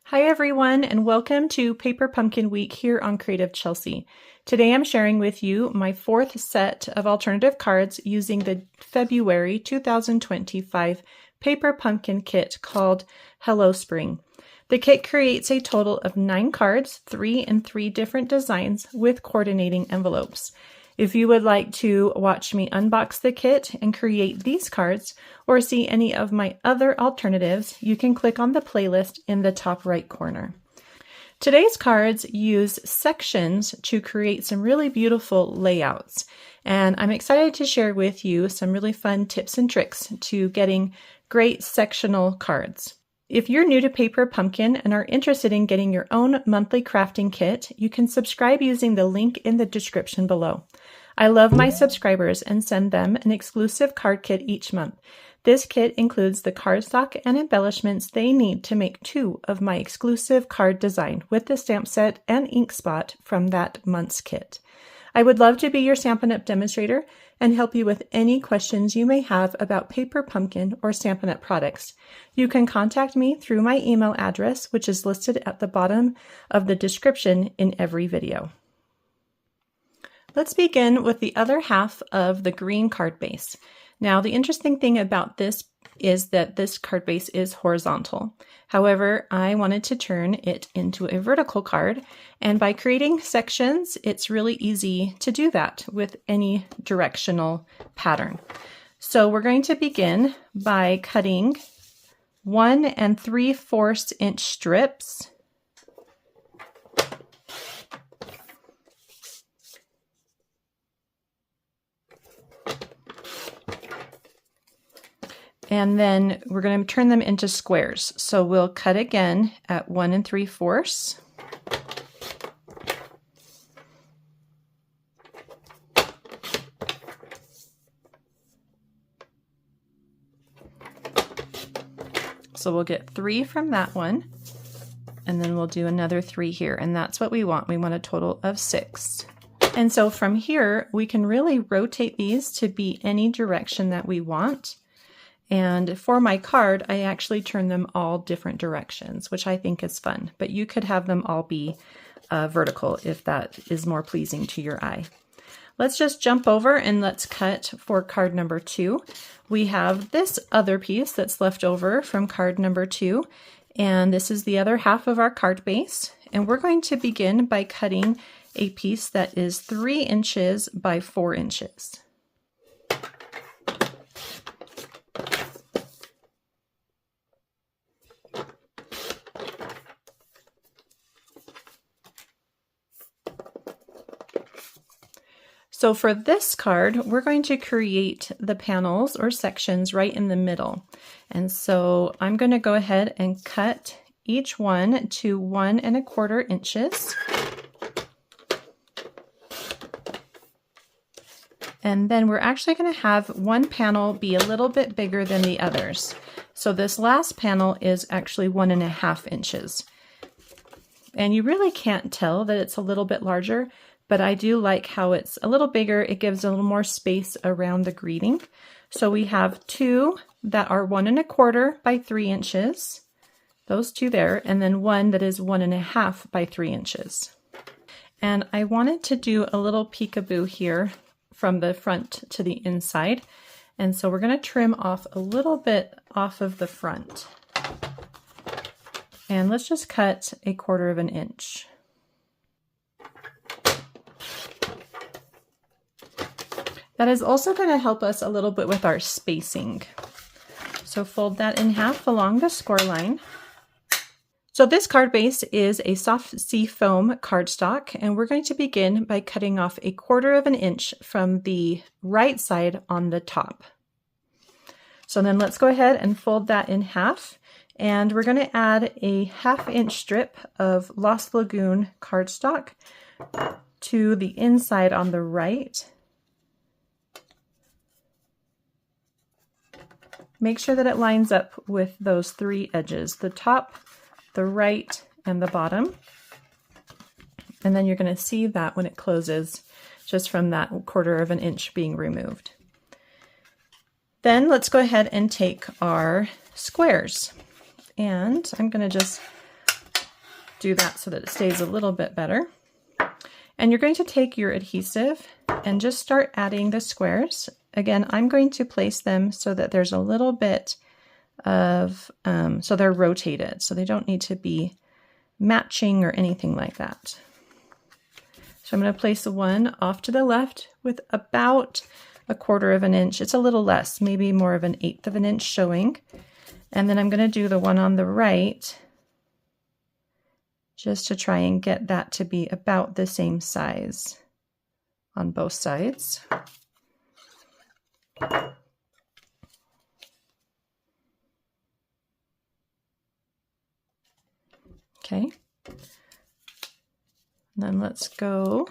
Hi everyone, and welcome to Paper Pumpkin Week here on Creative Chelsey. Today I'm sharing with you my fourth set of alternative cards using the February 2025 Paper Pumpkin kit called Hello Spring. The kit creates a total of 9 cards, 3 in 3 different designs with coordinating envelopes. If you would like to watch me unbox the kit and create these cards, or see any of my other alternatives, you can click on the playlist in the top right corner. Today's cards use sections to create some really beautiful layouts, and I'm excited to share with you some really fun tips and tricks to getting great sectional cards. If you're new to Paper Pumpkin and are interested in getting your own monthly crafting kit, you can subscribe using the link in the description below. I love my subscribers and send them an exclusive card kit each month. This kit includes the cardstock and embellishments they need to make 2 of my exclusive card design with the stamp set and ink spot from that month's kit. I would love to be your Stampin' Up! Demonstrator and help you with any questions you may have about Paper Pumpkin or Stampin' Up! Products. You can contact me through my email address, which is listed at the bottom of the description in every video. Let's begin with the other half of the green card base. Now, the interesting thing about this is that this card base is horizontal. However, I wanted to turn it into a vertical card, and by creating sections, it's really easy to do that with any directional pattern. So we're going to begin by cutting 1 3/4 inch strips. And then we're going to turn them into squares. So we'll cut again at 1 3/4. So we'll get 3 from that one, and then we'll do another 3 here, and that's what we want. We want a total of 6. And so from here, we can really rotate these to be any direction that we want. And for my card, I actually turn them all different directions, which I think is fun. But you could have them all be vertical if that is more pleasing to your eye. Let's just jump over and let's cut for card number 2. We have this other piece that's left over from card number 2, and this is the other half of our card base. And we're going to begin by cutting a piece that is 3 inches by 4 inches. So for this card, we're going to create the panels or sections right in the middle. And so I'm going to go ahead and cut each one to 1 1/4 inches. And then we're actually going to have one panel be a little bit bigger than the others. So this last panel is actually 1 1/2 inches. And you really can't tell that it's a little bit larger, but I do like how it's a little bigger. It gives a little more space around the greeting. So we have 2 that are 1 1/4 by 3 inches, those 2 there, and then one that is 1 1/2 by 3 inches. And I wanted to do a little peekaboo here from the front to the inside. And so we're going to trim off a little bit off of the front. And let's just cut 1/4 inch. That is also going to help us a little bit with our spacing. So fold that in half along the score line. So this card base is a soft sea foam cardstock, and we're going to begin by cutting off 1/4 inch from the right side on the top. So then let's go ahead and fold that in half, and we're going to add a 1/2 inch strip of Lost Lagoon cardstock to the inside on the right. Make sure that it lines up with those 3 edges, the top, the right, and the bottom. And then you're going to see that when it closes, just from that 1/4 inch being removed. Then let's go ahead and take our squares. And I'm going to just do that so that it stays a little bit better. And you're going to take your adhesive and just start adding the squares. Again, I'm going to place them so that there's a little bit of, so they're rotated, so they don't need to be matching or anything like that. So I'm going to place the one off to the left with about 1/4 of an inch. It's a little less, maybe more of 1/8 of an inch showing. And then I'm going to do the one on the right just to try and get that to be about the same size on both sides. Okay. And then let's go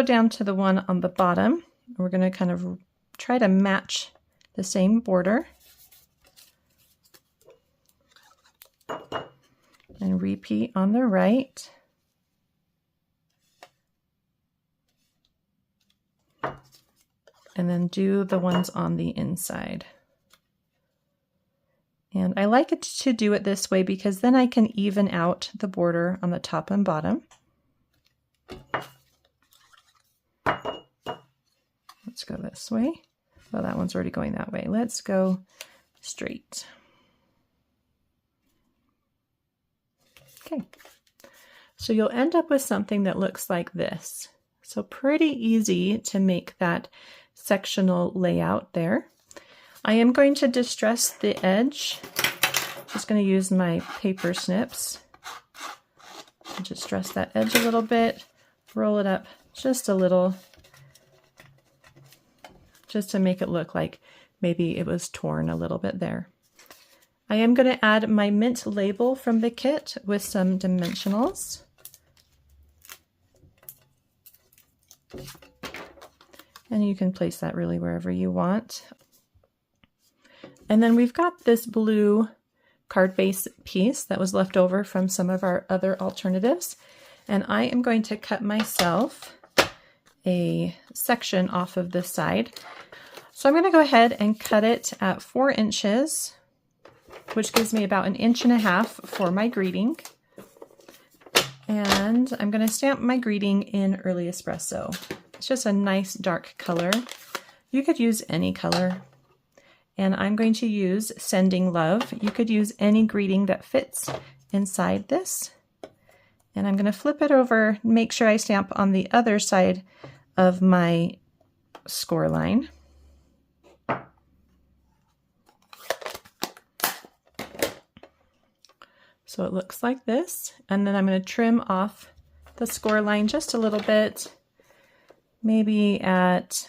down to the one on the bottom. We're going to kind of try to match the same border. And repeat on the right. And then do the ones on the inside. And I like it to do it this way because then I can even out the border on the top and bottom. Let's go this way. Well, that one's already going that way. Let's go straight. Okay, so you'll end up with something that looks like this. So pretty easy to make that sectional layout there. I am going to distress the edge. Just going to use my paper snips. Distress that edge a little bit, roll it up just a little, just to make it look like maybe it was torn a little bit there. I am going to add my mint label from the kit with some dimensionals. And you can place that really wherever you want. And then we've got this blue card base piece that was left over from some of our other alternatives. And I am going to cut myself a section off of this side. So I'm going to go ahead and cut it at 4 inches, which gives me about 1.5 inches for my greeting. And I'm going to stamp my greeting in Early Espresso. It's just a nice dark color. You could use any color. And I'm going to use Sending Love. You could use any greeting that fits inside this. And I'm going to flip it over, make sure I stamp on the other side of my score line. So it looks like this. And then I'm going to trim off the score line just a little bit, maybe at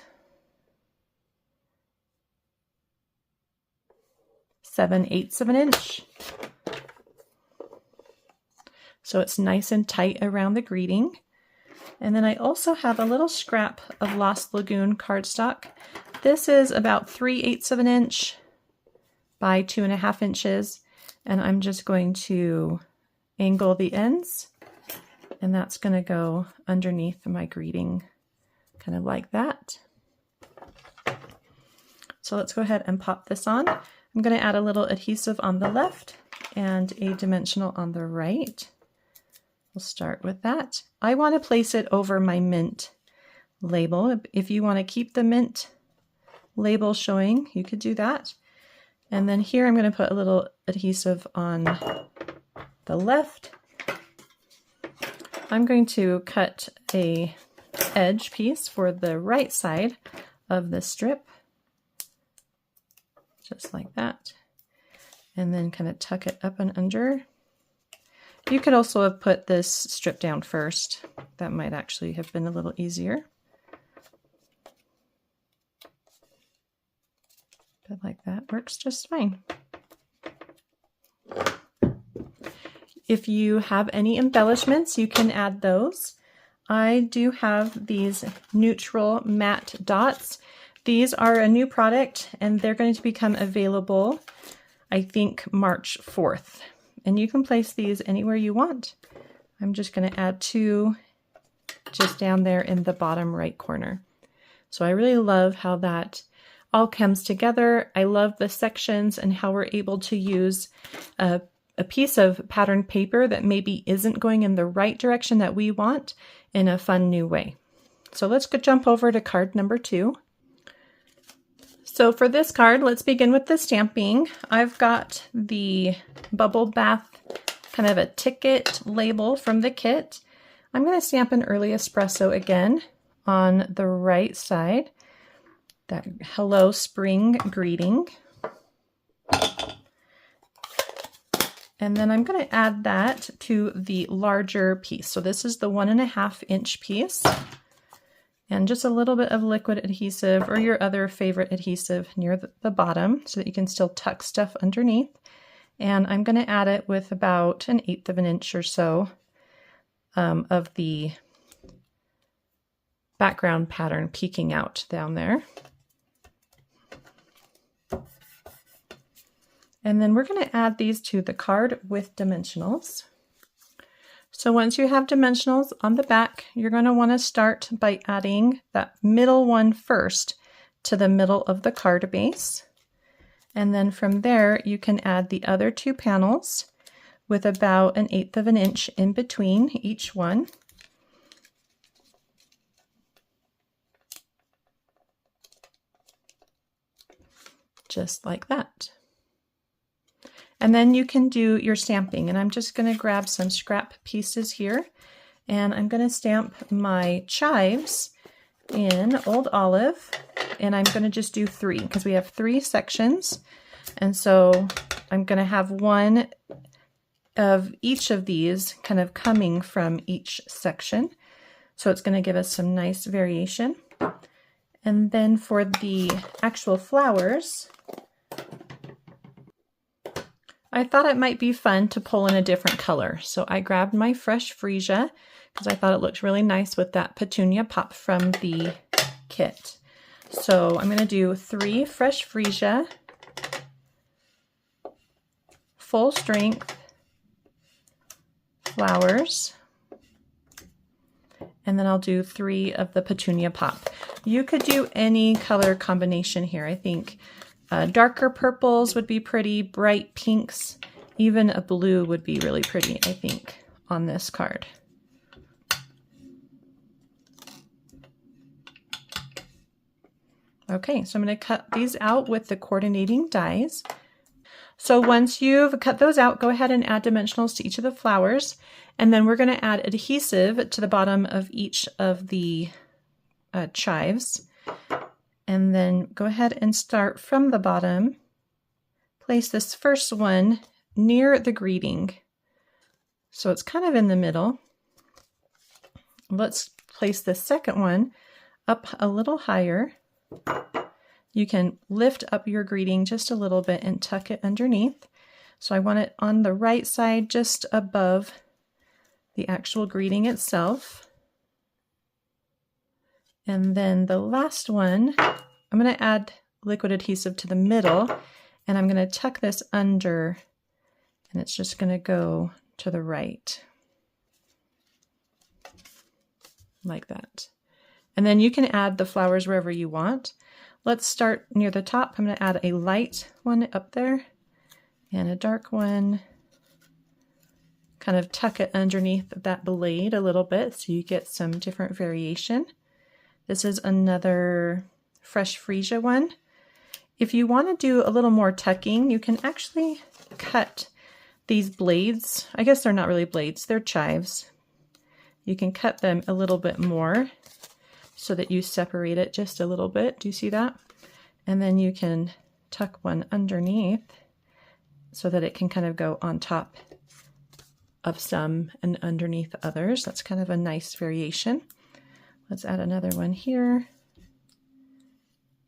7/8 of an inch. So it's nice and tight around the greeting. And then I also have a little scrap of Lost Lagoon cardstock. This is about 3/8 of an inch by 2.5 inches. And I'm just going to angle the ends, and that's going to go underneath my greeting, kind of like that. So let's go ahead and pop this on. I'm going to add a little adhesive on the left and a dimensional on the right. We'll start with that. I want to place it over my mint label. If you want to keep the mint label showing, you could do that. And then here I'm going to put a little adhesive on the left. I'm going to cut a edge piece for the right side of the strip, just like that, and then kind of tuck it up and under. You could also have put this strip down first. That might actually have been a little easier. But like that works just fine. If you have any embellishments, you can add those. I do have these neutral matte dots. These are a new product and they're going to become available, I think, March 4th. And you can place these anywhere you want. I'm just going to add 2 just down there in the bottom right corner. So I really love how that all comes together. I love the sections and how we're able to use a piece of patterned paper that maybe isn't going in the right direction that we want in a fun new way. So let's go jump over to card number 2. So for this card, let's begin with the stamping. I've got the bubble bath, kind of a ticket label from the kit. I'm going to stamp an early espresso again on the right side, that hello spring greeting. And then I'm going to add that to the larger piece. So this is the 1.5 inch piece. And just a little bit of liquid adhesive or your other favorite adhesive near the bottom so that you can still tuck stuff underneath. And I'm going to add it with about 1/8 of an inch or so of the background pattern peeking out down there. And then we're going to add these to the card with dimensionals. So once you have dimensionals on the back, you're going to want to start by adding that middle one first to the middle of the card base. And then from there, you can add the other 2 panels with about 1/8 of an inch in between each one. Just like that. And then you can do your stamping, and I'm just going to grab some scrap pieces here, and I'm going to stamp my chives in Old Olive, and I'm going to just do 3 because we have 3 sections, and so I'm going to have one of each of these kind of coming from each section, so it's going to give us some nice variation. And then for the actual flowers, I thought it might be fun to pull in a different color. So I grabbed my fresh freesia because I thought it looked really nice with that petunia pop from the kit. So I'm going to do 3 fresh freesia, full strength flowers, and then I'll do 3 of the petunia pop. You could do any color combination here. I think darker purples would be pretty, bright pinks, even a blue would be really pretty, I think, on this card. Okay, so I'm going to cut these out with the coordinating dies. So once you've cut those out, go ahead and add dimensionals to each of the flowers, and then we're going to add adhesive to the bottom of each of the chives. And then go ahead and start from the bottom. Place this first one near the greeting. So it's kind of in the middle. Let's place the second one up a little higher. You can lift up your greeting just a little bit and tuck it underneath. So I want it on the right side, just above the actual greeting itself. And then the last one, I'm going to add liquid adhesive to the middle, and I'm going to tuck this under, and it's just going to go to the right, like that. And then you can add the flowers wherever you want. Let's start near the top. I'm going to add a light one up there, and a dark one. Kind of tuck it underneath that blade a little bit so you get some different variation. This is another fresh freesia one. If you want to do a little more tucking, you can actually cut these blades. I guess they're not really blades, they're chives. You can cut them a little bit more so that you separate it just a little bit. Do you see that? And then you can tuck one underneath so that it can kind of go on top of some and underneath others. That's kind of a nice variation. Let's add another one here,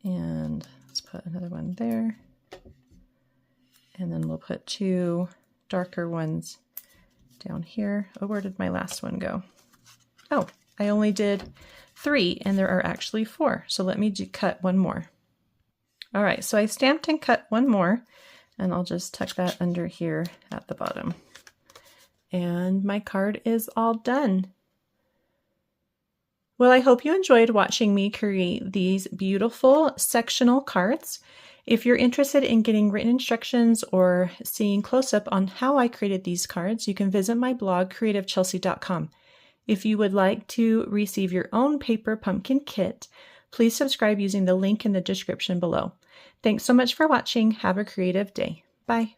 and let's put another one there, and then we'll put 2 darker ones down here. Oh, where did my last one go? Oh, I only did 3, and there are actually 4, so let me cut one more. All right, so I stamped and cut one more, and I'll just tuck that under here at the bottom. And my card is all done. Well, I hope you enjoyed watching me create these beautiful sectional cards. If you're interested in getting written instructions or seeing close-up on how I created these cards, you can visit my blog, creativechelsey.com. If you would like to receive your own paper pumpkin kit, please subscribe using the link in the description below. Thanks so much for watching. Have a creative day. Bye.